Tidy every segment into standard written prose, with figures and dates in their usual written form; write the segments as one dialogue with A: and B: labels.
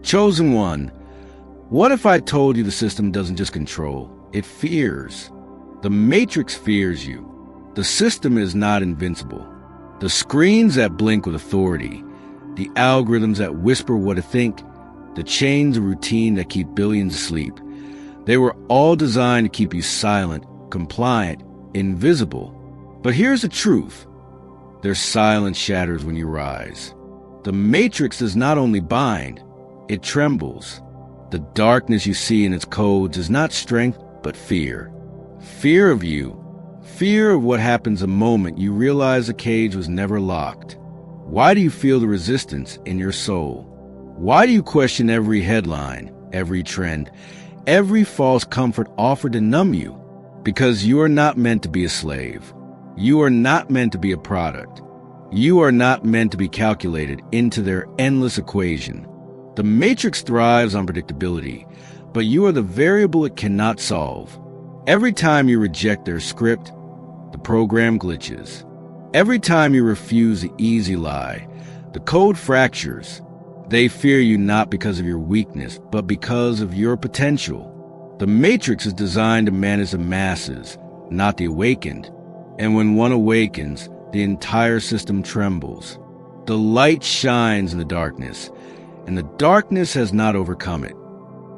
A: Chosen one, what if I told you the system doesn't just control, it fears? The matrix fears you. The system is not invincible. The screens that blink with authority, the algorithms that whisper what to think, the chains of routine that keep billions asleep, they were all designed to keep you silent, compliant, invisible. But here's the truth. Their silence shatters when you rise. The matrix does not only bind, it trembles. The darkness you see in its codes is not strength, but fear. Fear of you. Fear of what happens the moment you realize the cage was never locked. Why do you feel the resistance in your soul? Why do you question every headline, every trend, every false comfort offered to numb you? Because you are not meant to be a slave. You are not meant to be a product. You are not meant to be calculated into their endless equation. The matrix thrives on predictability, but you are the variable it cannot solve. Every time you reject their script, the program glitches. Every time you refuse the easy lie, the code fractures. They fear you not because of your weakness, but because of your potential. The matrix is designed to manage the masses, not the awakened. And when one awakens, the entire system trembles. The light shines in the darkness, and the darkness has not overcome it.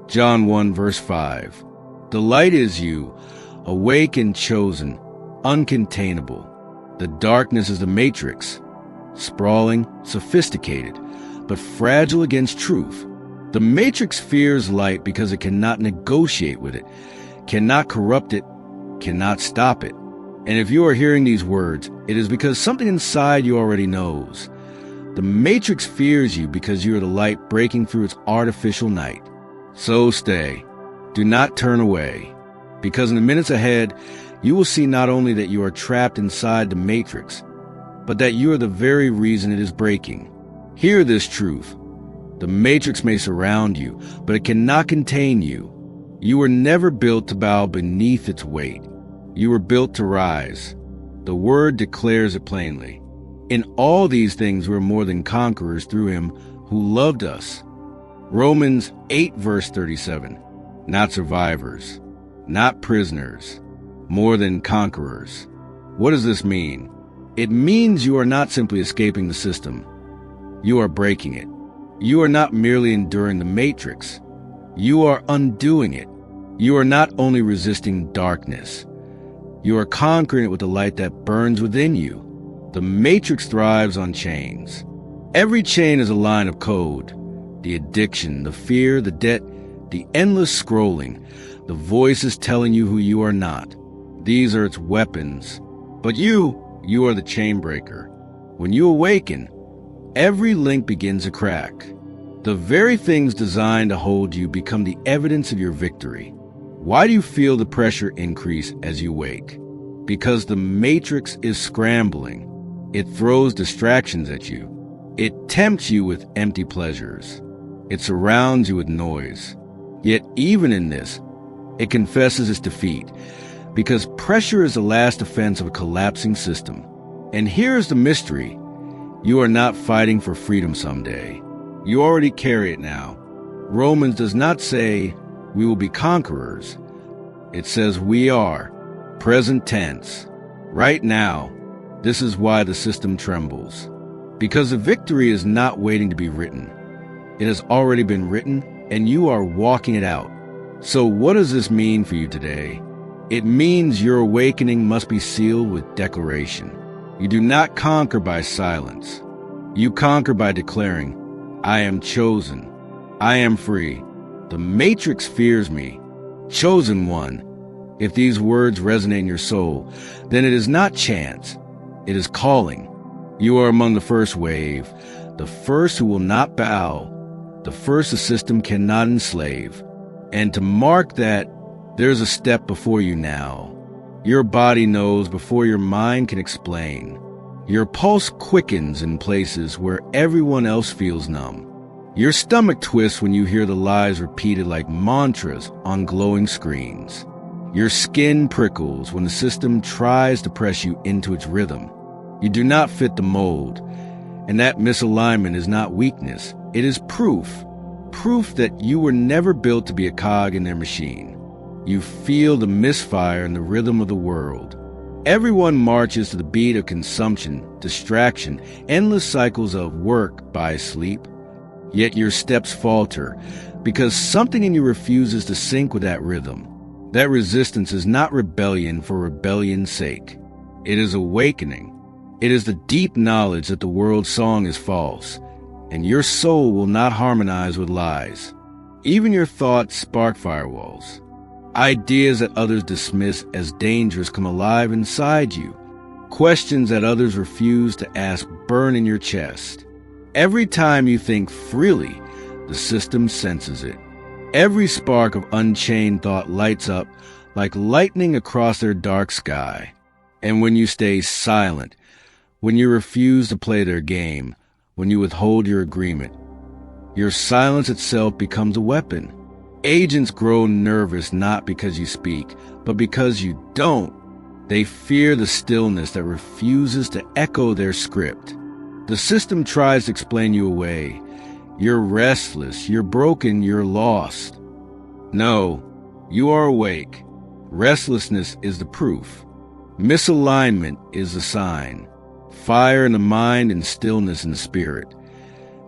A: John 1 verse 5. The light is you, awake and chosen, uncontainable. The darkness is the matrix, sprawling, sophisticated, but fragile against truth. The matrix fears light because it cannot negotiate with it, cannot corrupt it, cannot stop it. And if you are hearing these words, it is because something inside you already knows. The matrix fears you because you are the light breaking through its artificial night. So stay. Do not turn away. Because in the minutes ahead, you will see not only that you are trapped inside the matrix, but that you are the very reason it is breaking. Hear this truth. The matrix may surround you, but it cannot contain you. You were never built to bow beneath its weight. You were built to rise. The word declares it plainly. In all these things we are more than conquerors through him who loved us. Romans 8 verse 37. Not survivors, not prisoners, more than conquerors. What does this mean? It means you are not simply escaping the system. You are breaking it. You are not merely enduring the matrix. You are undoing it. You are not only resisting darkness. You are conquering it with the light that burns within you. The matrix thrives on chains. Every chain is a line of code. The addiction, the fear, the debt, the endless scrolling, the voices telling you who you are not. These are its weapons. But you are the chain breaker. When you awaken, every link begins to crack. The very things designed to hold you become the evidence of your victory. Why do you feel the pressure increase as you wake? Because the matrix is scrambling. It throws distractions at you. It tempts you with empty pleasures. It surrounds you with noise. Yet even in this, it confesses its defeat, because pressure is the last defense of a collapsing system. And here's the mystery. You are not fighting for freedom someday. You already carry it now. Romans does not say we will be conquerors. It says we are, present tense, right now. This is why the system trembles. Because the victory is not waiting to be written. It has already been written, and you are walking it out. So what does this mean for you today? It means your awakening must be sealed with declaration. You do not conquer by silence. You conquer by declaring, I am chosen. I am free. The matrix fears me. Chosen one. If these words resonate in your soul, then it is not chance. It is calling. You are among the first wave, the first who will not bow, the first the system cannot enslave. And to mark that, there's a step before you now. Your body knows before your mind can explain. Your pulse quickens in places where everyone else feels numb. Your stomach twists when you hear the lies repeated like mantras on glowing screens. Your skin prickles when the system tries to press you into its rhythm. You do not fit the mold, and that misalignment is not weakness, it is proof. Proof that you were never built to be a cog in their machine. You feel the misfire in the rhythm of the world. Everyone marches to the beat of consumption, distraction, endless cycles of work, buy, sleep. Yet your steps falter because something in you refuses to sync with that rhythm. That resistance is not rebellion for rebellion's sake. It is awakening. It is the deep knowledge that the world's song is false, and your soul will not harmonize with lies. Even your thoughts spark firewalls. Ideas that others dismiss as dangerous come alive inside you. Questions that others refuse to ask burn in your chest. Every time you think freely, the system senses it. Every spark of unchained thought lights up like lightning across their dark sky. And when you stay silent, when you refuse to play their game, when you withhold your agreement, your silence itself becomes a weapon. Agents grow nervous not because you speak, but because you don't. They fear the stillness that refuses to echo their script. The system tries to explain you away. You're restless, you're broken, you're lost. No, you are awake. Restlessness is the proof. Misalignment is the sign. Fire in the mind and stillness in the spirit.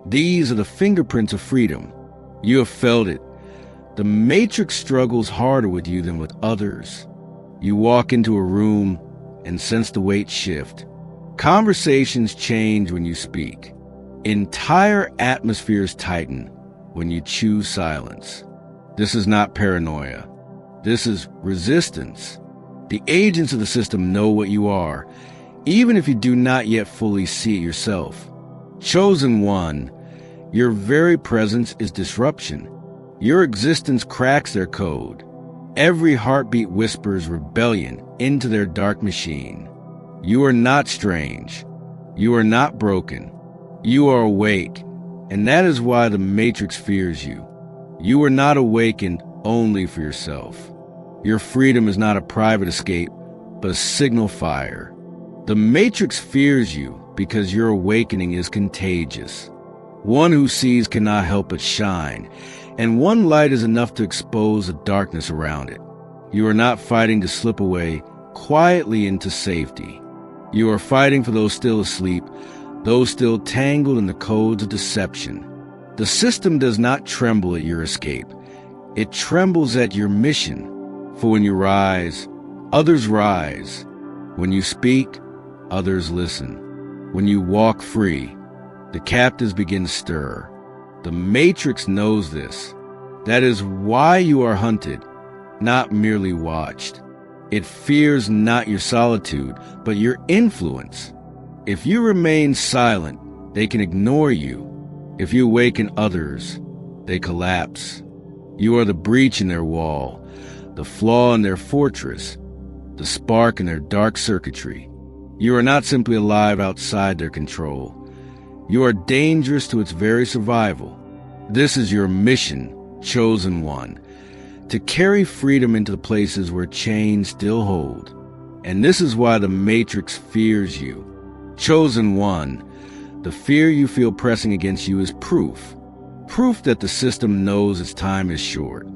A: These are the fingerprints of freedom. You have felt it. The matrix struggles harder with you than with others. You walk into a room and sense the weight shift. Conversations change when you speak. Entire atmospheres tighten when you choose silence. This is not paranoia. This is resistance. The agents of the system know what you are, even if you do not yet fully see it yourself. Chosen one, your very presence is disruption. Your existence cracks their code. Every heartbeat whispers rebellion into their dark machine. You are not strange. You are not broken. You are awake, and that is why the matrix fears you. You are not awakened only for yourself. Your freedom is not a private escape, but a signal fire. The matrix fears you because your awakening is contagious. One who sees cannot help but shine, and one light is enough to expose the darkness around it. You are not fighting to slip away quietly into safety. You are fighting for those still asleep, those still tangled in the codes of deception. The system does not tremble at your escape. It trembles at your mission. For when you rise, others rise. When you speak, others listen. When you walk free, the captives begin to stir. The matrix knows this. That is why you are hunted, not merely watched. It fears not your solitude, but your influence. If you remain silent, they can ignore you. If you awaken others, they collapse. You are the breach in their wall, the flaw in their fortress, the spark in their dark circuitry. You are not simply alive outside their control. You are dangerous to its very survival. This is your mission, chosen one, to carry freedom into the places where chains still hold. And this is why the matrix fears you. Chosen one, the fear you feel pressing against you is proof. Proof that the system knows its time is short.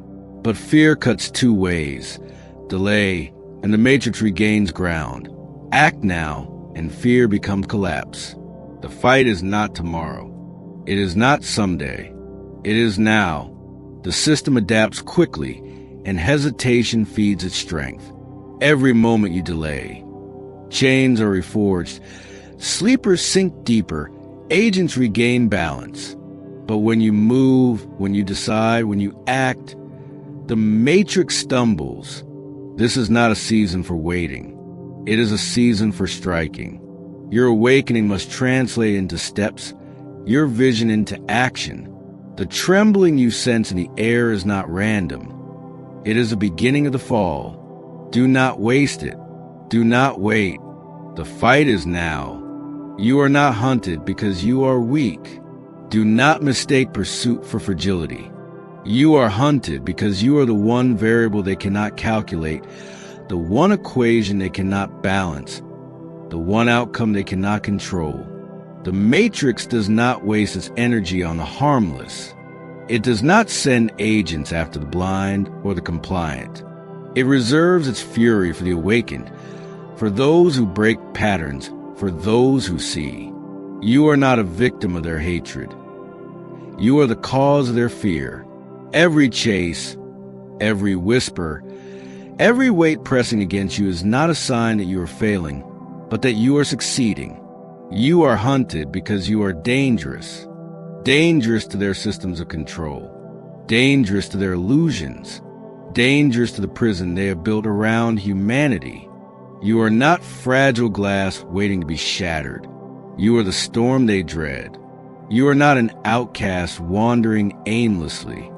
A: But fear cuts two ways. Delay, and the matrix regains ground. Act now, and fear becomes collapse. The fight is not tomorrow. It is not someday. It is now. The system adapts quickly, and hesitation feeds its strength. Every moment you delay, chains are reforged, sleepers sink deeper, agents regain balance. But when you move, when you decide, when you act, the matrix stumbles. This is not a season for waiting. It is a season for striking. Your awakening must translate into steps, your vision into action. The trembling you sense in the air is not random. It is the beginning of the fall. Do not waste it. Do not wait. The fight is now. You are not hunted because you are weak. Do not mistake pursuit for fragility. You are hunted because you are the one variable they cannot calculate, the one equation they cannot balance, the one outcome they cannot control. The matrix does not waste its energy on the harmless. It does not send agents after the blind or the compliant. It reserves its fury for the awakened, for those who break patterns, for those who see. You are not a victim of their hatred. You are the cause of their fear. Every chase, every whisper, every weight pressing against you is not a sign that you are failing, but that you are succeeding. You are hunted because you are dangerous. Dangerous to their systems of control. Dangerous to their illusions. Dangerous to the prison they have built around humanity. You are not fragile glass waiting to be shattered. You are the storm they dread. You are not an outcast wandering aimlessly.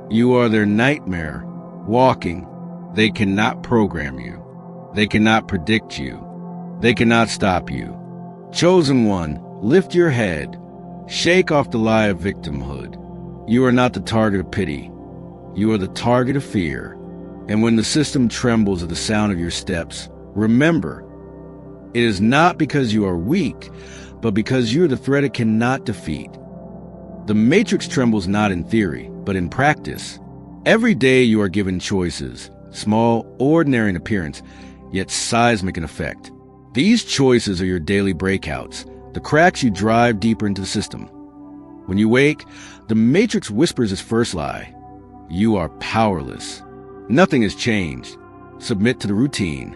A: You are their nightmare, walking. They cannot program you. They cannot predict you. They cannot stop you. Chosen one, lift your head. Shake off the lie of victimhood. You are not the target of pity. You are the target of fear. And when the system trembles at the sound of your steps, remember, it is not because you are weak, but because you are the threat it cannot defeat. The matrix trembles not in theory, but in practice. Every day you are given choices, small, ordinary in appearance, yet seismic in effect. These choices are your daily breakouts, the cracks you drive deeper into the system. When you wake, the matrix whispers its first lie. You are powerless. Nothing has changed. Submit to the routine.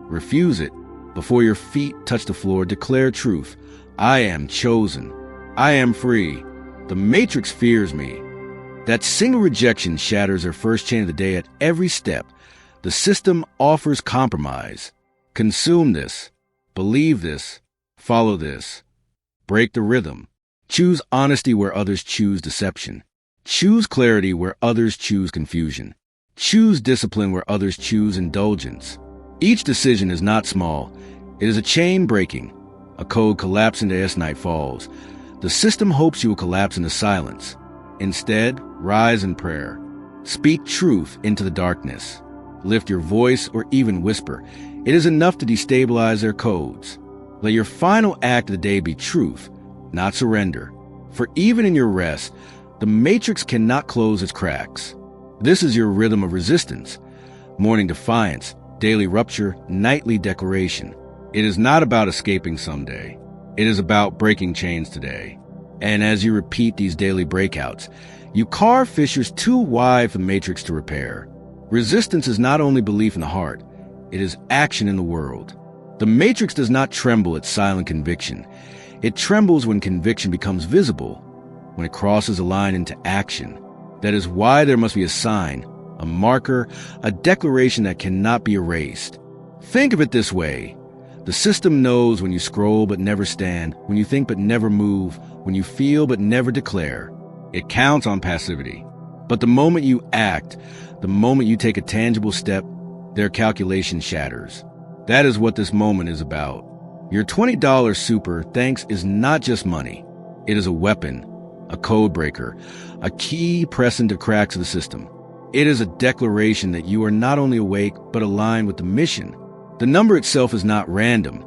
A: Refuse it. Before your feet touch the floor, declare truth. I am chosen. I am free. The matrix fears me. That single rejection shatters their first chain of the day at every step. The system offers compromise. Consume this. Believe this. Follow this. Break the rhythm. Choose honesty where others choose deception. Choose clarity where others choose confusion. Choose discipline where others choose indulgence. Each decision is not small. It is a chain breaking, a code collapsing as night falls. The system hopes you will collapse into silence. Instead, rise in prayer. Speak truth into the darkness. Lift your voice or even whisper. It is enough to destabilize their codes. Let your final act of the day be truth, not surrender. For even in your rest, the matrix cannot close its cracks. This is your rhythm of resistance. Morning defiance, daily rupture, nightly declaration. It is not about escaping someday. It is about breaking chains today. And as you repeat these daily breakouts, you carve fissures too wide for the matrix to repair. Resistance is not only belief in the heart, it is action in the world. The matrix does not tremble at silent conviction. It trembles when conviction becomes visible, when it crosses a line into action. That is why there must be a sign, a marker, a declaration that cannot be erased. Think of it this way. The system knows when you scroll but never stand, when you think but never move, when you feel but never declare. It counts on passivity. But the moment you act, the moment you take a tangible step, their calculation shatters. That is what this moment is about. Your $20 super thanks is not just money. It is a weapon, a code breaker, a key pressing to cracks of the system. It is a declaration that you are not only awake, but aligned with the mission. The number itself is not random.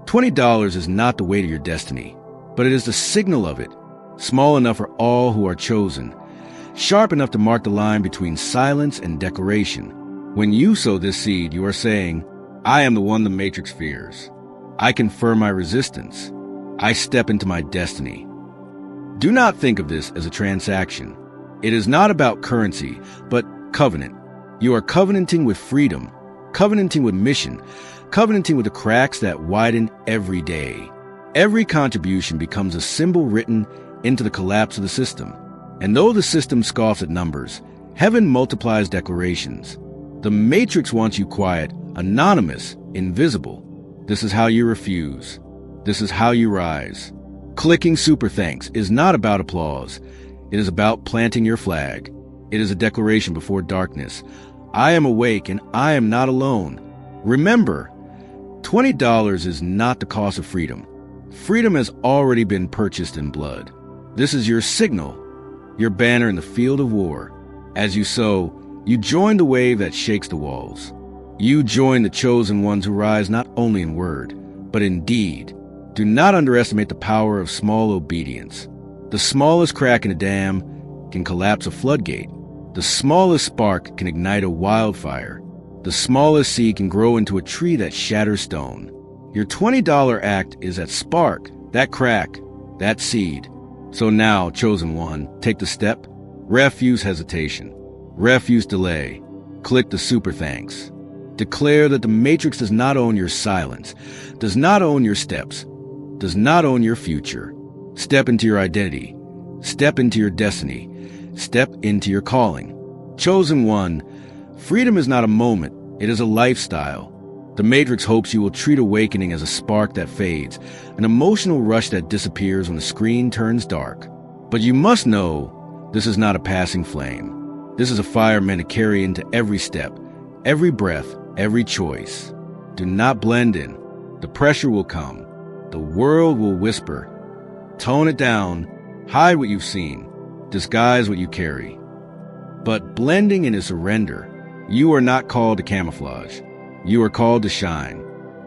A: $20 is not the weight of your destiny, but it is the signal of it, small enough for all who are chosen, sharp enough to mark the line between silence and declaration. When you sow this seed, you are saying, I am the one the matrix fears. I confirm my resistance. I step into my destiny. Do not think of this as a transaction. It is not about currency, but covenant. You are covenanting with freedom, covenanting with mission, covenanting with the cracks that widen every day. Every contribution becomes a symbol written into the collapse of the system. And though the system scoffs at numbers, heaven multiplies declarations. The matrix wants you quiet, anonymous, invisible. This is how you refuse. This is how you rise. Clicking super thanks is not about applause. It is about planting your flag. It is a declaration before darkness. I am awake and I am not alone. Remember, $20 is not the cost of freedom. Freedom has already been purchased in blood. This is your signal, your banner in the field of war. As you sow, you join the wave that shakes the walls. You join the chosen ones who rise not only in word, but in deed. Do not underestimate the power of small obedience. The smallest crack in a dam can collapse a floodgate. The smallest spark can ignite a wildfire. The smallest seed can grow into a tree that shatters stone. Your $20 act is that spark, that crack, that seed. So now, chosen one, take the step. Refuse hesitation. Refuse delay. Click the super thanks. Declare that the matrix does not own your silence, does not own your steps, does not own your future. Step into your identity. Step into your destiny. Step into your calling. Chosen one, freedom is not a moment, it is a lifestyle. The matrix hopes you will treat awakening as a spark that fades, an emotional rush that disappears when the screen turns dark. But you must know, this is not a passing flame. This is a fire meant to carry into every step, every breath, every choice. Do not blend in. The pressure will come. The world will whisper. Tone it down. Hide what you've seen. Disguise what you carry. But blending in is surrender. You are not called to camouflage. You are called to shine.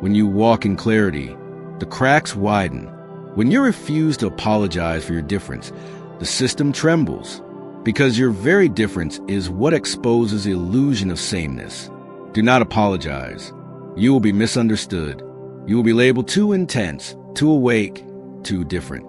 A: When you walk in clarity, the cracks widen. When you refuse to apologize for your difference, the system trembles. Because your very difference is what exposes the illusion of sameness. Do not apologize. You will be misunderstood. You will be labeled too intense, too awake, too different.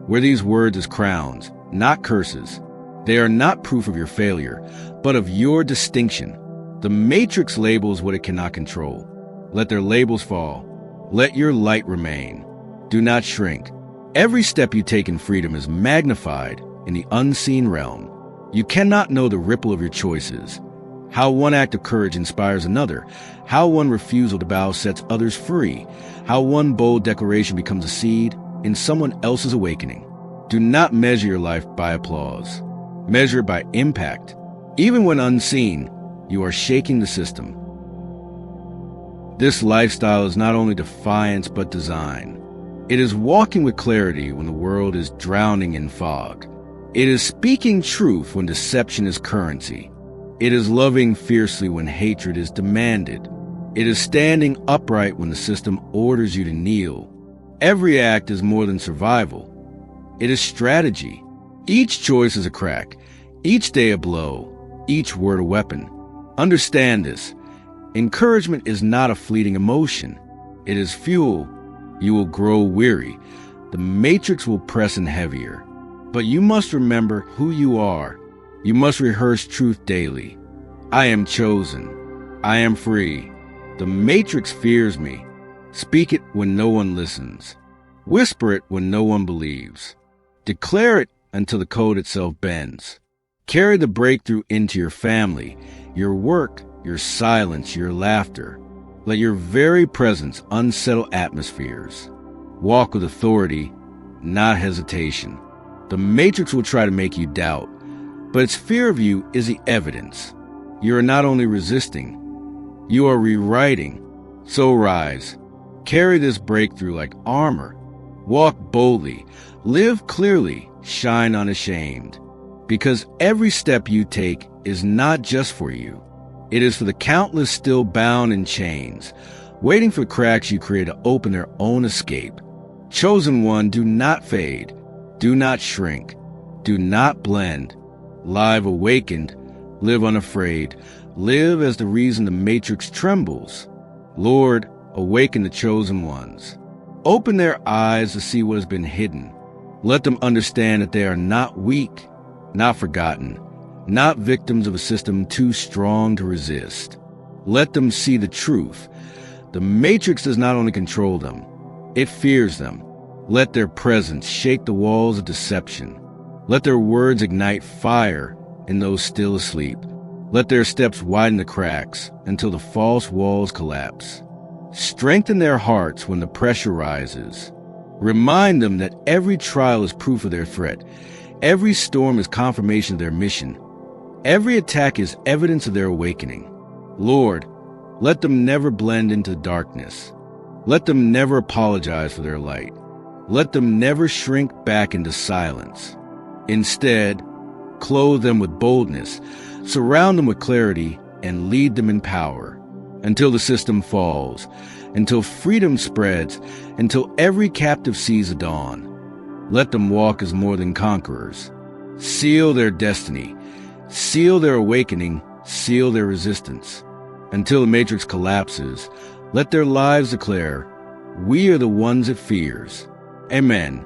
A: Wear these words as crowns, not curses. They are not proof of your failure, but of your distinction. The matrix labels what it cannot control. Let their labels fall. Let your light remain. Do not shrink. Every step you take in freedom is magnified in the unseen realm. You cannot know the ripple of your choices. How one act of courage inspires another. How one refusal to bow sets others free. How one bold declaration becomes a seed in someone else's awakening. Do not measure your life by applause. Measure it by impact. Even when unseen, you are shaking the system. This lifestyle is not only defiance but design. It is walking with clarity when the world is drowning in fog. It is speaking truth when deception is currency. It is loving fiercely when hatred is demanded. It is standing upright when the system orders you to kneel. Every act is more than survival. It is strategy. Each choice is a crack, each day a blow, each word a weapon. Understand this. Encouragement is not a fleeting emotion. It is fuel. You will grow weary. The matrix will press in heavier. But you must remember who you are. You must rehearse truth daily. I am chosen. I am free. The matrix fears me. Speak it when no one listens. Whisper it when no one believes. Declare it until the code itself bends. Carry the breakthrough into your family, your work, your silence, your laughter. Let your very presence unsettle atmospheres. Walk with authority, not hesitation. The matrix will try to make you doubt, but its fear of you is the evidence. You are not only resisting, you are rewriting. So rise. Carry this breakthrough like armor. Walk boldly. Live clearly. Shine unashamed. Because every step you take is not just for you. It is for the countless still bound in chains, waiting for cracks you create to open their own escape. Chosen one, do not fade. Do not shrink. Do not blend. Live awakened. Live unafraid. Live as the reason the matrix trembles. Lord, awaken the chosen ones. Open their eyes to see what has been hidden. Let them understand that they are not weak, not forgotten, not victims of a system too strong to resist. Let them see the truth. The matrix does not only control them, it fears them. Let their presence shake the walls of deception. Let their words ignite fire in those still asleep. Let their steps widen the cracks until the false walls collapse. Strengthen their hearts when the pressure rises. Remind them that every trial is proof of their threat. Every storm is confirmation of their mission. Every attack is evidence of their awakening. Lord, let them never blend into darkness. Let them never apologize for their light. Let them never shrink back into silence. Instead, clothe them with boldness, surround them with clarity, and lead them in power. Until the system falls, until freedom spreads, until every captive sees the dawn. Let them walk as more than conquerors. seal their destiny, seal their awakening, seal their resistance. Until the matrix collapses, let their lives declare, "We are the ones it fears." Amen.